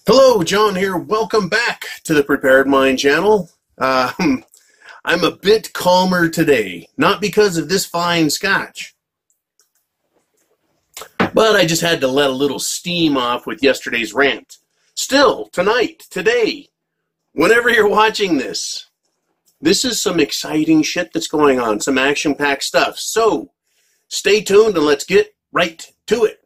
Hello, John here. Welcome back to the Prepared Mind channel. I'm a bit calmer today, not because of this fine scotch, but I just had to let a little steam off with yesterday's rant. Still, tonight, today, whenever you're watching this, this is some exciting shit that's going on, some action-packed stuff. So, stay tuned and let's get right to it.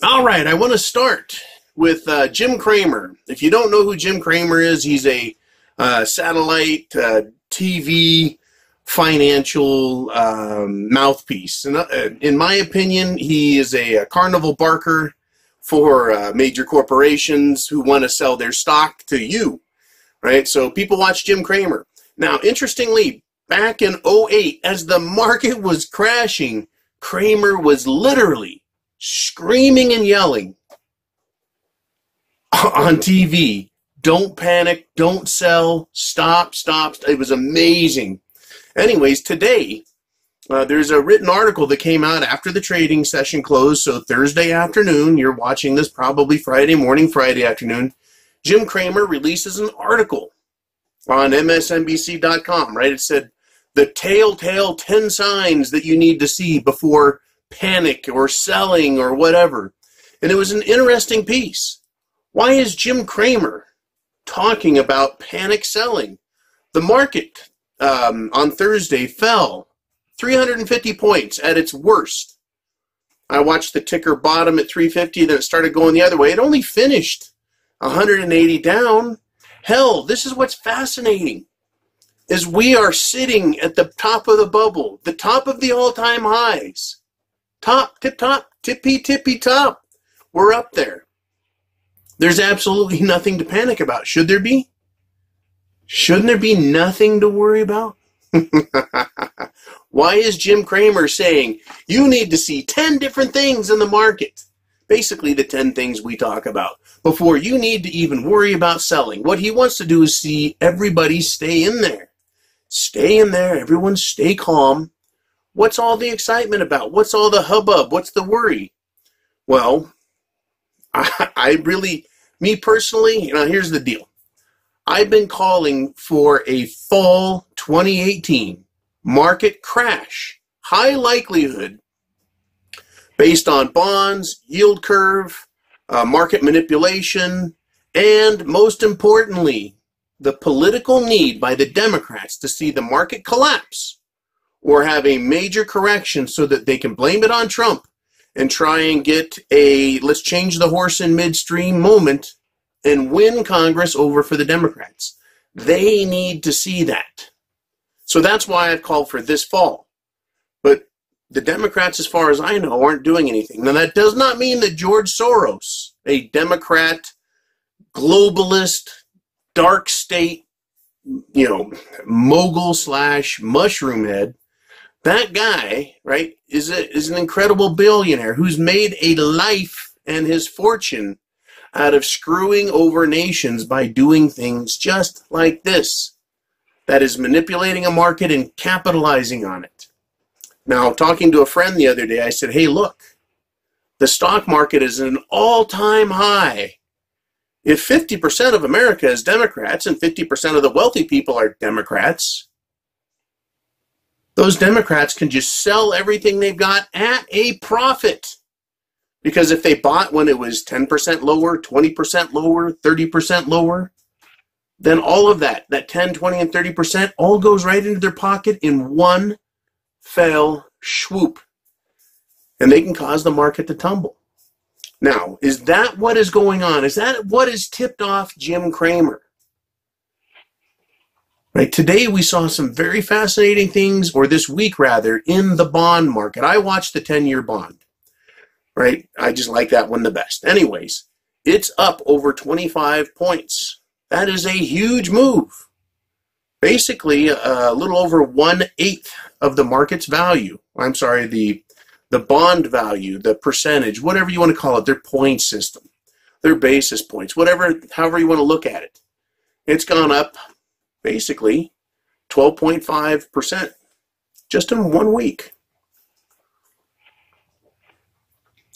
All right, I want to start with Jim Cramer. If you don't know who Jim Cramer is, he's a satellite TV financial mouthpiece. And, in my opinion, he is a carnival barker for major corporations who want to sell their stock to you, right? So people watch Jim Cramer. Now, interestingly, back in '08, as the market was crashing, Cramer was literally screaming and yelling on TV, don't panic, don't sell, stop. It was amazing. Anyways, today, there's a written article that came out after the trading session closed, so Thursday afternoon, you're watching this probably Friday morning, Friday afternoon. Jim Cramer releases an article on MSNBC.com, right? It said, the telltale 10 signs that you need to see before panic or selling or whatever. And it was an interesting piece. Why is Jim Cramer talking about panic selling? The market on Thursday fell 350 points at its worst. I watched the ticker bottom at 350, then it started going the other way. It only finished 180 down. Hell, this is what's fascinating, is we are sitting at the top of the bubble, the top of the all-time highs. Top, tip top, tippy top. We're up there. There's absolutely nothing to panic about. Should there be? Shouldn't there be nothing to worry about? Why is Jim Cramer saying you need to see 10 different things in the market? Basically the 10 things we talk about before you need to even worry about selling. What he wants to do is see everybody stay in there. Stay in there. Everyone stay calm. What's all the excitement about? What's all the hubbub? What's the worry? Well, me personally, here's the deal. I've been calling for a fall 2018 market crash, high likelihood, based on bonds, yield curve, market manipulation, and most importantly, the political need by the Democrats to see the market collapse or have a major correction so that they can blame it on Trump and try and get a let's change the horse in midstream moment and win Congress over for the Democrats. They need to see that. So that's why I've called for this fall. But the Democrats, as far as I know, aren't doing anything. Now, that does not mean that George Soros, a Democrat, globalist, dark state, mogul / mushroom head, that guy, right, is an incredible billionaire who's made a life and his fortune out of screwing over nations by doing things just like this. That is manipulating a market and capitalizing on it. Now, talking to a friend the other day, I said, hey, look, the stock market is at an all-time high. If 50% of America is Democrats and 50% of the wealthy people are Democrats, those Democrats can just sell everything they've got at a profit. Because if they bought when it was 10% lower, 20% lower, 30% lower, then all of that 10, 20, and 30% all goes right into their pocket in one fell swoop. And they can cause the market to tumble. Now, is that what is going on? Is that what has tipped off Jim Cramer? Right, today we saw some very fascinating things, or this week rather, in the bond market. I watched the 10-year bond, right? I just like that one the best. Anyways, it's up over 25 points. That is a huge move. Basically, a little over 1/8 of the market's value. I'm sorry, the bond value, the percentage, whatever you want to call it, their point system, their basis points, however you want to look at it. It's gone up basically 12.5% just in 1 week.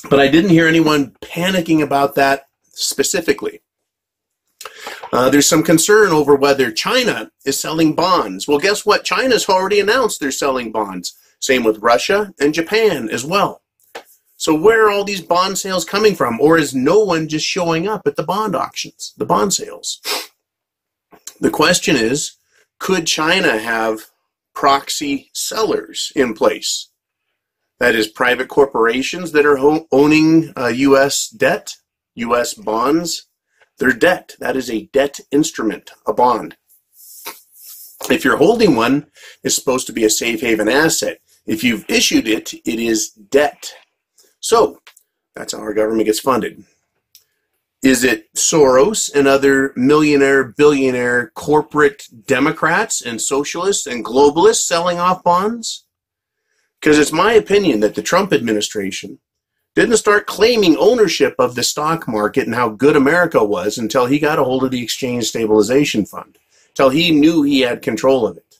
But I didn't hear anyone panicking about that specifically. There's some concern over whether China is selling bonds. Well, guess what? China's already announced they're selling bonds. Same with Russia and Japan as well. So where are all these bond sales coming from? Or is no one just showing up at the bond auctions, the bond sales? The question is, could China have proxy sellers in place? That is, private corporations that are owning U.S. debt, U.S. bonds. They're debt. That is a debt instrument, a bond. If you're holding one, it's supposed to be a safe haven asset. If you've issued it, it is debt. So that's how our government gets funded. Is it Soros and other millionaire, billionaire corporate Democrats and socialists and globalists selling off bonds? Because it's my opinion that the Trump administration didn't start claiming ownership of the stock market and how good America was until he got a hold of the Exchange Stabilization Fund, until he knew he had control of it.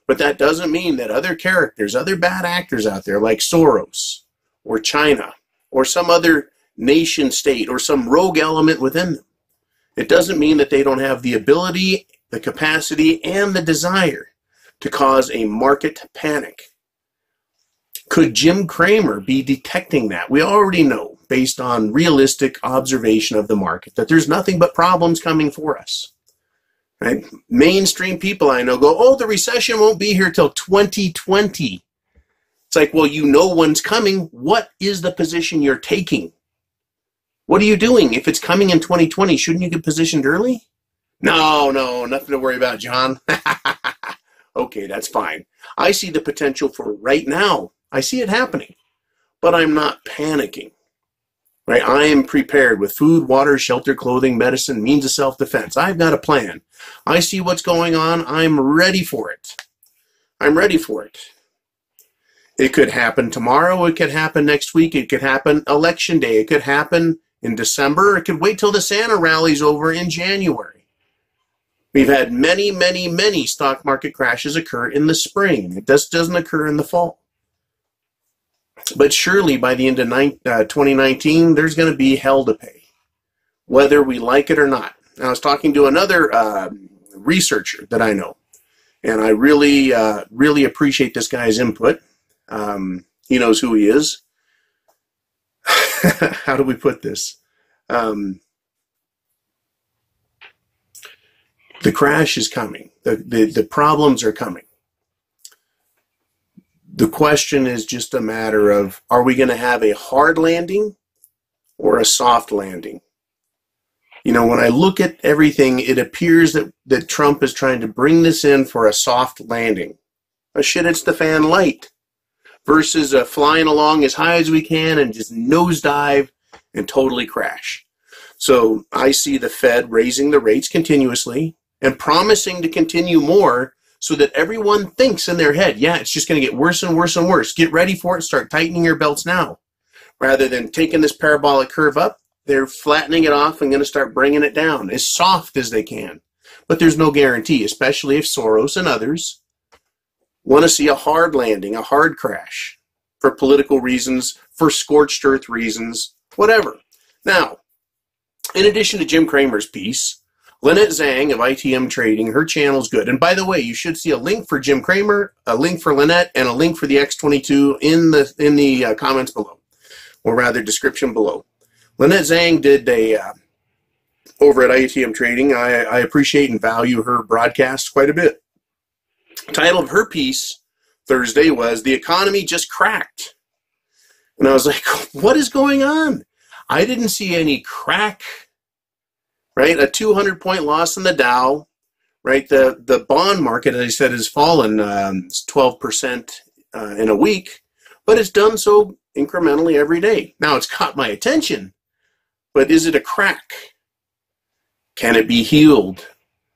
But that doesn't mean that other characters, other bad actors out there like Soros or China or some other nation state or some rogue element within them, it doesn't mean that they don't have the ability, the capacity, and the desire to cause a market panic. Could Jim Cramer be detecting that? We already know, based on realistic observation of the market, that there's nothing but problems coming for us. Right? Mainstream people I know go, oh, the recession won't be here till 2020. It's like, well, you know one's coming. What is the position you're taking? What are you doing? If it's coming in 2020, shouldn't you get positioned early? No, nothing to worry about, John. Okay, that's fine. I see the potential for right now. I see it happening, but I'm not panicking. Right? I am prepared with food, water, shelter, clothing, medicine, means of self-defense. I've got a plan. I see what's going on. I'm ready for it. I'm ready for it. It could happen tomorrow. It could happen next week. It could happen election day. It could happen in December. It could wait till the Santa rally's over in January. We've had many, many, many stock market crashes occur in the spring. It just doesn't occur in the fall. But surely by the end of 2019, there's going to be hell to pay, whether we like it or not. I was talking to another researcher that I know, and I really, really appreciate this guy's input. He knows who he is. How do we put this? The crash is coming. The problems are coming. The question is just a matter of, are we going to have a hard landing or a soft landing? You know, when I look at everything, it appears that Trump is trying to bring this in for a soft landing. A shit, it's the fan light versus flying along as high as we can and just nosedive and totally crash. So I see the Fed raising the rates continuously and promising to continue more, so that everyone thinks in their head, yeah, it's just going to get worse and worse and worse. Get ready for it. Start tightening your belts now. Rather than taking this parabolic curve up, they're flattening it off and going to start bringing it down as soft as they can. But there's no guarantee, especially if Soros and others want to see a hard landing, a hard crash, for political reasons, for scorched earth reasons, whatever. Now, in addition to Jim Cramer's piece, Lynette Zhang of ITM Trading, her channel's good. And by the way, you should see a link for Jim Cramer, a link for Lynette, and a link for the X22 in the comments below, or rather description below. Lynette Zhang did over at ITM Trading. I appreciate and value her broadcasts quite a bit. The title of her piece Thursday was, "The Economy Just Cracked." And I was like, what is going on? I didn't see any crack. Right, a 200-point loss in the Dow. Right, the bond market, as I said, has fallen 12% in a week, but it's done so incrementally every day. Now it's caught my attention, but is it a crack? Can it be healed?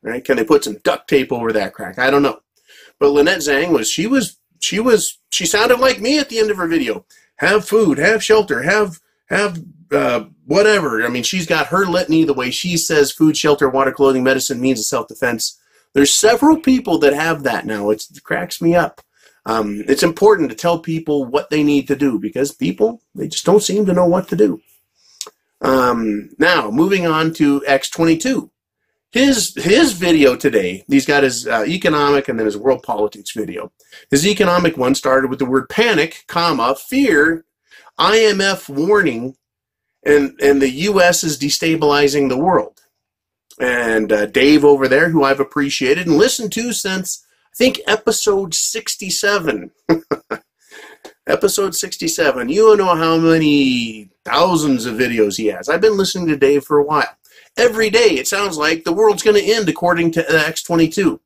Right? Can they put some duct tape over that crack? I don't know. But Lynette Zhang was she sounded like me at the end of her video. Have food, have shelter, have whatever. I mean, she's got her litany, the way she says food, shelter, water, clothing, medicine, means of self-defense. There's several people that have that now. It cracks me up. It's important to tell people what they need to do, because people, they just don't seem to know what to do. Now, moving on to X22. His video today, he's got his economic and then his world politics video. His economic one started with the word panic, comma, fear, IMF warning, and the U.S. is destabilizing the world. And Dave over there, who I've appreciated and listened to since, I think, episode 67. Episode 67. You don't know how many thousands of videos he has. I've been listening to Dave for a while. Every day, it sounds like the world's going to end according to X22,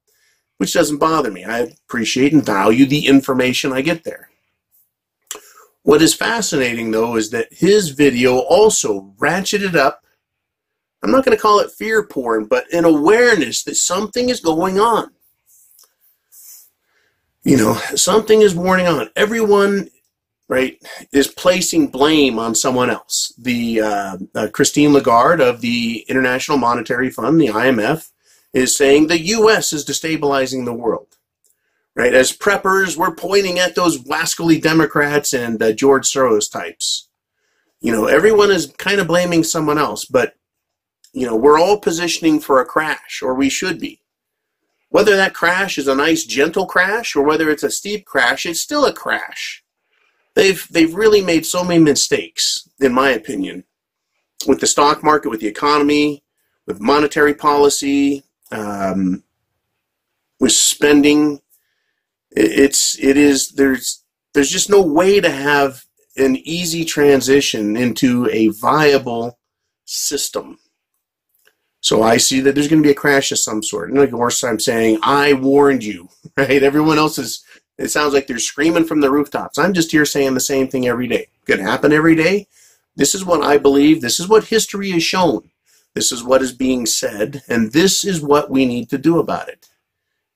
which doesn't bother me. I appreciate and value the information I get there. What is fascinating, though, is that his video also ratcheted up. I'm not going to call it fear porn, but an awareness that something is going on. You know, something is warning on. Everyone, right, is placing blame on someone else. The Christine Lagarde of the International Monetary Fund, the IMF, is saying the U.S. is destabilizing the world. Right, as preppers, we're pointing at those wascally Democrats and George Soros types. You know, everyone is kind of blaming someone else, but, you know, we're all positioning for a crash, or we should be. Whether that crash is a nice, gentle crash, or whether it's a steep crash, it's still a crash. They've really made so many mistakes, in my opinion, with the stock market, with the economy, with monetary policy, with spending. There's just no way to have an easy transition into a viable system. So I see that there's going to be a crash of some sort. And of course, I'm saying, I warned you, right? Everyone else is, it sounds like they're screaming from the rooftops. I'm just here saying the same thing every day. Could happen every day. This is what I believe. This is what history has shown. This is what is being said. And this is what we need to do about it.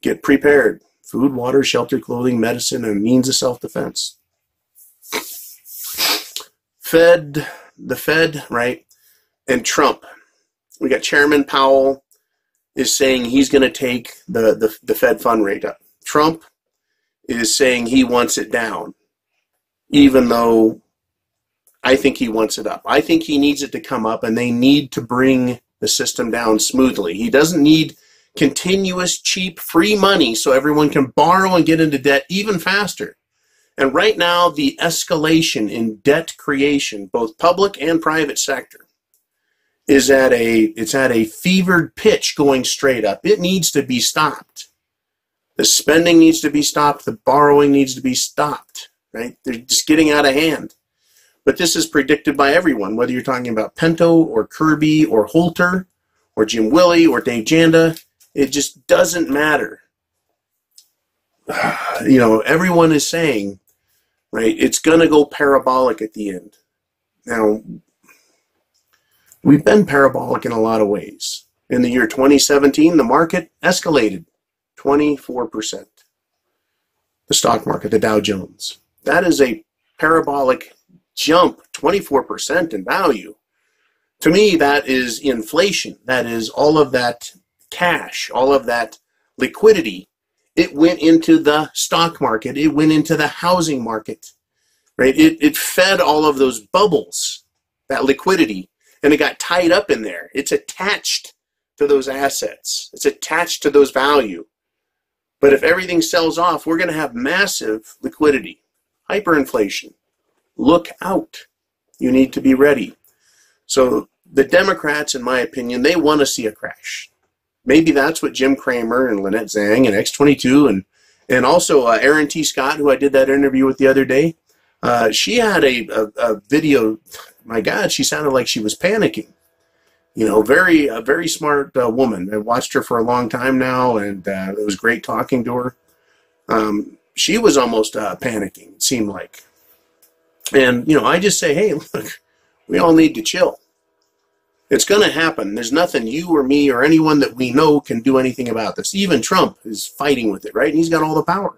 Get prepared. Food, water, shelter, clothing, medicine, and means of self-defense. The Fed, right? And Trump. We got Chairman Powell is saying he's going to take the Fed fund rate up. Trump is saying he wants it down, even though I think he wants it up. I think he needs it to come up, and they need to bring the system down smoothly. He doesn't need continuous, cheap, free money so everyone can borrow and get into debt even faster. And right now, the escalation in debt creation, both public and private sector, is at a fevered pitch going straight up. It needs to be stopped. The spending needs to be stopped. The borrowing needs to be stopped, right? They're just getting out of hand. But this is predicted by everyone, whether you're talking about Pinto or Kirby or Holter or Jim Willey or Dave Janda. It just doesn't matter. You know, everyone is saying, right, it's going to go parabolic at the end. Now, we've been parabolic in a lot of ways. In the year 2017, the market escalated 24%. The stock market, the Dow Jones. That is a parabolic jump, 24% in value. To me, that is inflation. That is all of that cash, all of that liquidity. It went into the stock market. It went into the housing market, right? It fed all of those bubbles, that liquidity, and it got tied up in there. It's attached to those assets. It's attached to those value. But if everything sells off, we're going to have massive liquidity, hyperinflation. Look out. You need to be ready. So the Democrats, in my opinion, they want to see a crash. Maybe that's what Jim Cramer and Lynette Zhang and X22 and also Aaron T. Scott, who I did that interview with the other day, she had a video. My God, she sounded like she was panicking. You know, a very smart woman. I watched her for a long time now, and it was great talking to her. She was almost panicking, it seemed like. And, you know, I just say, hey, look, we all need to chill. It's going to happen. There's nothing you or me or anyone that we know can do anything about this. Even Trump is fighting with it, right? And he's got all the power.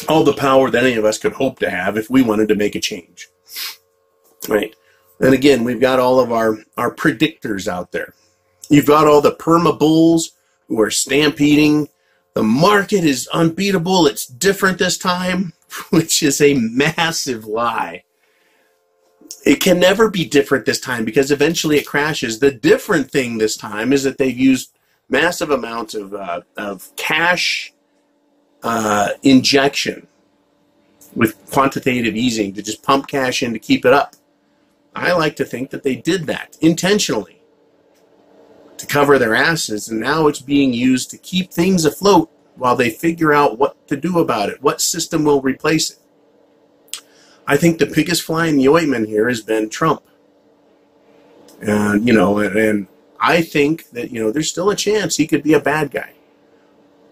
all the power that any of us could hope to have if we wanted to make a change. Right? And again, we've got all of our predictors out there. You've got all the perma bulls who are stampeding. The market is unbeatable. It's different this time, which is a massive lie. It can never be different this time because eventually it crashes. The different thing this time is that they've used massive amounts of cash injection with quantitative easing to just pump cash in to keep it up. I like to think that they did that intentionally to cover their asses, and now it's being used to keep things afloat while they figure out what to do about it, what system will replace it. I think the biggest fly in the ointment here has been Trump. And, and I think that, there's still a chance he could be a bad guy.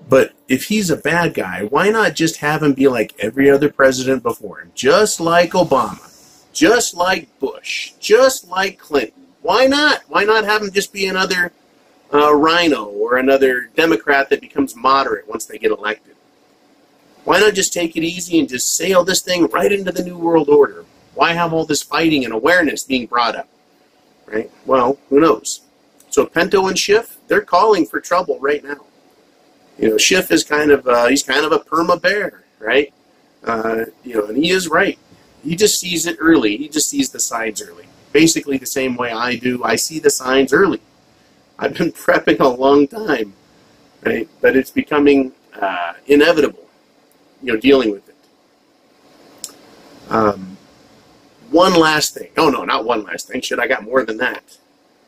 But if he's a bad guy, why not just have him be like every other president before him? Just like Obama, just like Bush, just like Clinton. Why not? Why not have him just be another rhino or another Democrat that becomes moderate once they get elected? Why not just take it easy and just sail this thing right into the New World Order? Why have all this fighting and awareness being brought up? Right? Well, who knows? So Pinto and Schiff, they're calling for trouble right now. Schiff is he's kind of a perma bear, right? And he is right. He just sees it early. He just sees the signs early. Basically the same way I do. I see the signs early. I've been prepping a long time, right? But it's becoming inevitable, dealing with it. One last thing. Oh, no, not one last thing. Shit, I got more than that.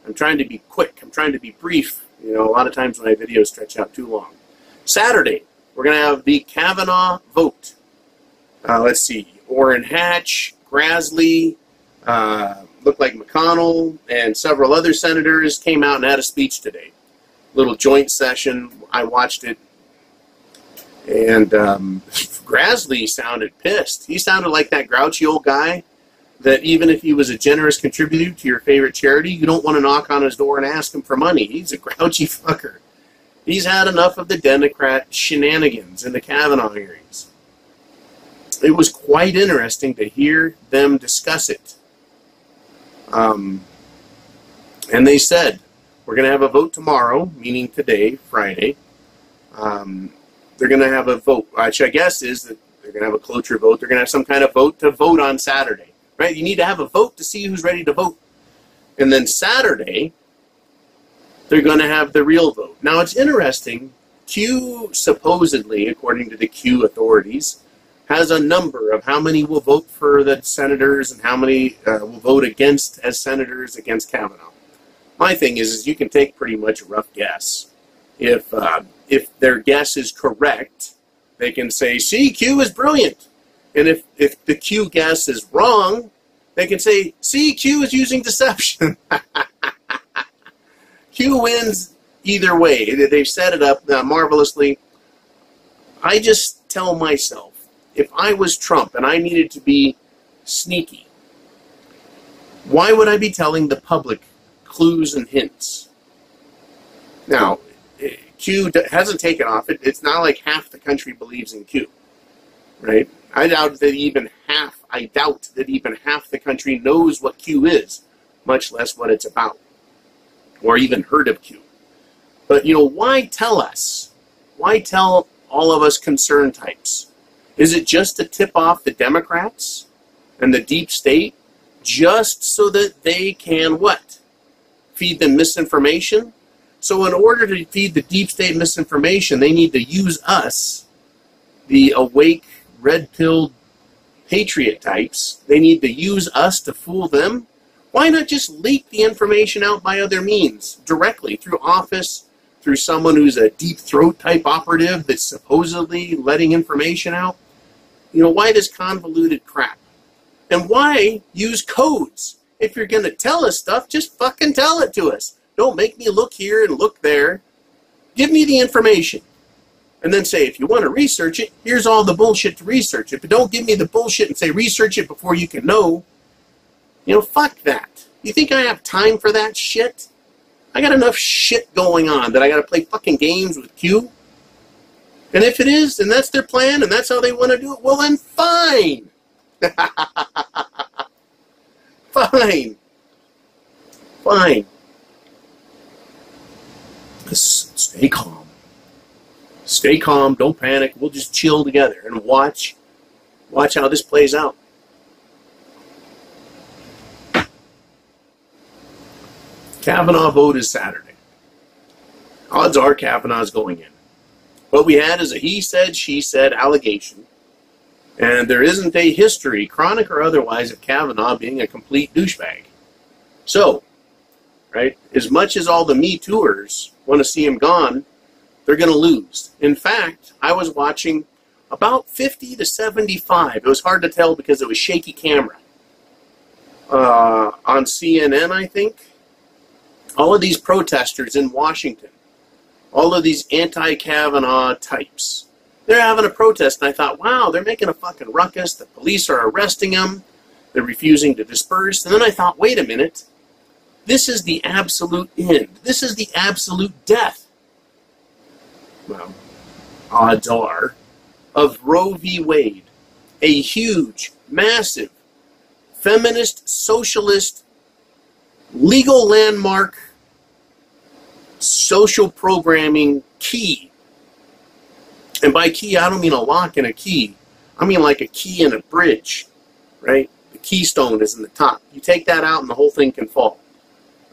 I'm trying to be quick. I'm trying to be brief. A lot of times my videos stretch out too long. Saturday, we're going to have the Kavanaugh vote. Let's see. Orrin Hatch, Grassley, looked like McConnell, and several other senators came out and had a speech today. Little joint session. I watched it. And Grassley sounded pissed. He sounded like that grouchy old guy that even if he was a generous contributor to your favorite charity, you don't want to knock on his door and ask him for money. He's a grouchy fucker. He's had enough of the Democrat shenanigans in the Kavanaugh hearings. It was quite interesting to hear them discuss it. And they said, we're going to have a vote tomorrow, meaning today, Friday. They're going to have a vote, which I guess is that they're going to have a cloture vote. They're going to have some kind of vote to vote on Saturday, right? You need to have a vote to see who's ready to vote. And then Saturday, they're going to have the real vote. Now, it's interesting. Q, supposedly, according to the Q authorities, has a number of how many will vote for the senators and how many will vote against as senators against Kavanaugh. My thing is you can take pretty much a rough guess. If their guess is correct, they can say, see, Q is brilliant. And if the Q guess is wrong, they can say, see, Q is using deception. Q wins either way. They've set it up marvelously. I just tell myself, if I was Trump and I needed to be sneaky, why would I be telling the public clues and hints? Now, Q hasn't taken off. It's not like half the country believes in Q, right? I doubt that even half the country knows what Q is, much less what it's about, or even heard of Q. But, why tell us? Why tell all of us concerned types? Is it just to tip off the Democrats and the deep state just so that they can what? Feed them misinformation? So in order to feed the deep state misinformation, they need to use us, the awake, red-pilled patriot types. They need to use us to fool them. Why not just leak the information out by other means, directly, through office, through someone who's a deep throat type operative that's supposedly letting information out? Why this convoluted crap? And why use codes? If you're going to tell us stuff, just fucking tell it to us. Don't make me look here and look there. Give me the information. And then say, if you want to research it, here's all the bullshit to research it. But don't give me the bullshit and say, research it before you can know. Fuck that. You think I have time for that shit? I got enough shit going on that I got to play fucking games with Q. And if it is, and that's their plan, and that's how they want to do it, well then fine. Fine. Fine. Just stay calm. Stay calm, don't panic, we'll just chill together and watch how this plays out. Kavanaugh vote is Saturday. Odds are Kavanaugh's going in. What we had is a he said, she said allegation. And there isn't a history, chronic or otherwise, of Kavanaugh being a complete douchebag. So, right, as much as all the Me Too'ers want to see him gone, they're going to lose. In fact, I was watching about 50 to 75. It was hard to tell because it was shaky camera. On CNN, I think. All of these protesters in Washington, all of these anti-Kavanaugh types, they're having a protest, and I thought, wow, they're making a fucking ruckus. The police are arresting them. They're refusing to disperse. And then I thought, wait a minute. This is the absolute end. This is the absolute death. Well, odds are, of Roe v. Wade, a huge, massive, feminist, socialist, legal landmark, social programming key. And by key, I don't mean a lock and a key. I mean like a key in a bridge, right? The keystone is in the top. You take that out and the whole thing can fall.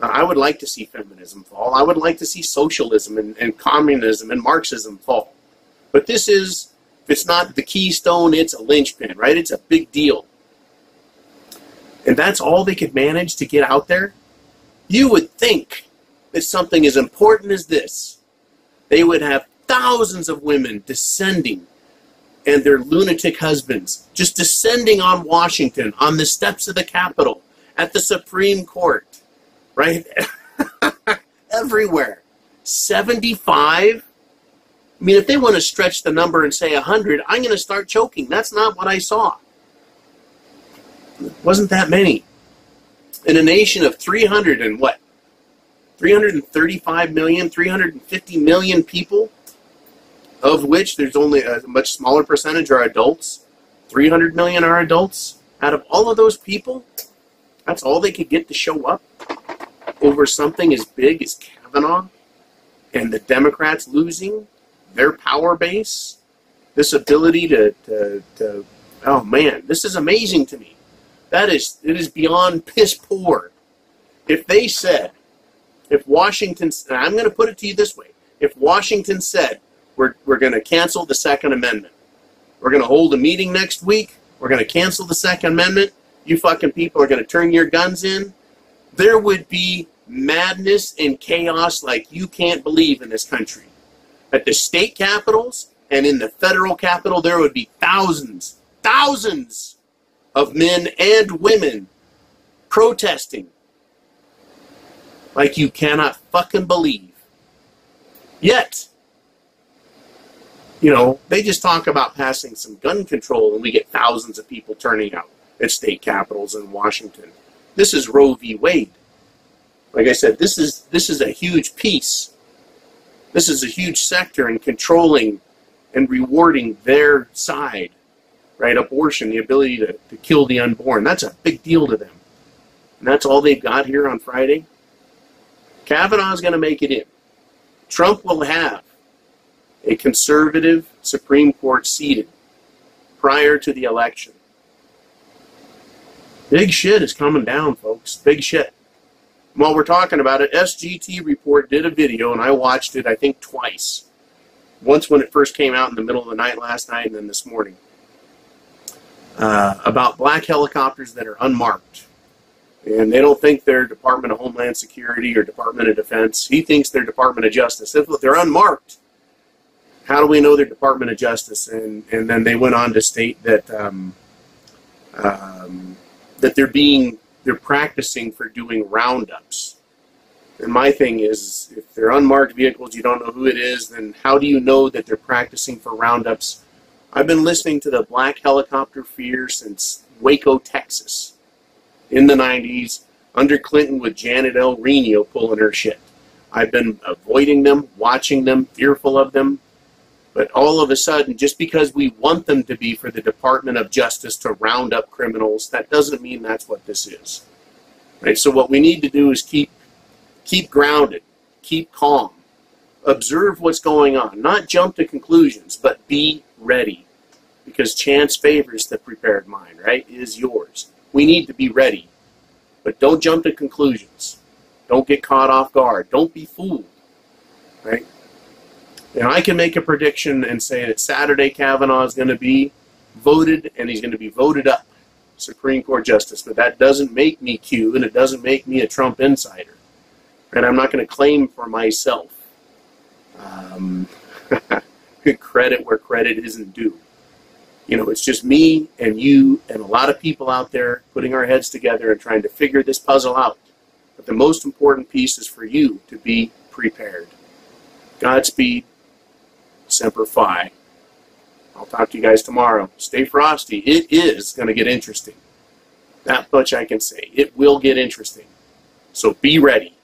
I would like to see feminism fall. I would like to see socialism and communism and Marxism fall. But this is, if it's not the keystone, it's a linchpin, right? It's a big deal. And that's all they could manage to get out there? You would think that something as important as this, they would have thousands of women descending and their lunatic husbands just descending on Washington, on the steps of the Capitol, at the Supreme Court, right? Everywhere. 75? I mean, if they want to stretch the number and say 100, I'm going to start choking. That's not what I saw. It wasn't that many. In a nation of 335 million, 350 million people, of which there's only a much smaller percentage are adults. 300 million are adults. Out of all of those people, that's all they could get to show up over something as big as Kavanaugh and the Democrats losing their power base, this ability to oh man, this is amazing to me. It is beyond piss poor. If they said, if Washington, and I'm going to put it to you this way, if Washington said, we're going to cancel the Second Amendment, we're going to hold a meeting next week, we're going to cancel the Second Amendment, you fucking people are going to turn your guns in, there would be madness and chaos like you can't believe in this country. At the state capitals and in the federal capital, there would be thousands of men and women protesting like you cannot fucking believe. Yet, you know, they just talk about passing some gun control and we get thousands of people turning out at state capitals in Washington. This is Roe v. Wade. Like I said, this is a huge piece. This is a huge sector in controlling and rewarding their side, right? Abortion, the ability to kill the unborn. That's a big deal to them. And that's all they've got here on Friday. Kavanaugh's going to make it in. Trump will have a conservative Supreme Court seated prior to the election. Big shit is coming down, folks. Big shit. While we're talking about it, SGT Report did a video, and I watched it, I think, twice. Once when it first came out in the middle of the night last night, and then this morning. About black helicopters that are unmarked. And they don't think they're Department of Homeland Security or Department of Defense. He thinks they're Department of Justice. If they're unmarked, how do we know they're Department of Justice? And then they went on to state that that they're practicing for doing roundups. And my thing is, if they're unmarked vehicles, you don't know who it is, then how do you know that they're practicing for roundups? I've been listening to the black helicopter fear since Waco, Texas, in the 90s, under Clinton with Janet L. Reno pulling her shit. I've been avoiding them, watching them, fearful of them. But all of a sudden, just because we want them to be for the Department of Justice to round up criminals, that doesn't mean that's what this is. Right? So what we need to do is keep grounded, keep calm, observe what's going on, not jump to conclusions, but be ready. Because chance favors the prepared mind, right? It is yours. We need to be ready. But don't jump to conclusions. Don't get caught off guard. Don't be fooled. Right? And I can make a prediction and say that Saturday Kavanaugh is going to be voted, and he's going to be voted up Supreme Court Justice. But that doesn't make me Q, and it doesn't make me a Trump insider. And I'm not going to claim for myself credit where credit isn't due. You know, it's just me and you and a lot of people out there putting our heads together and trying to figure this puzzle out. But the most important piece is for you to be prepared. Godspeed. Semper Fi. I'll talk to you guys tomorrow. Stay frosty. It is going to get interesting. That much I can say. It will get interesting. So be ready.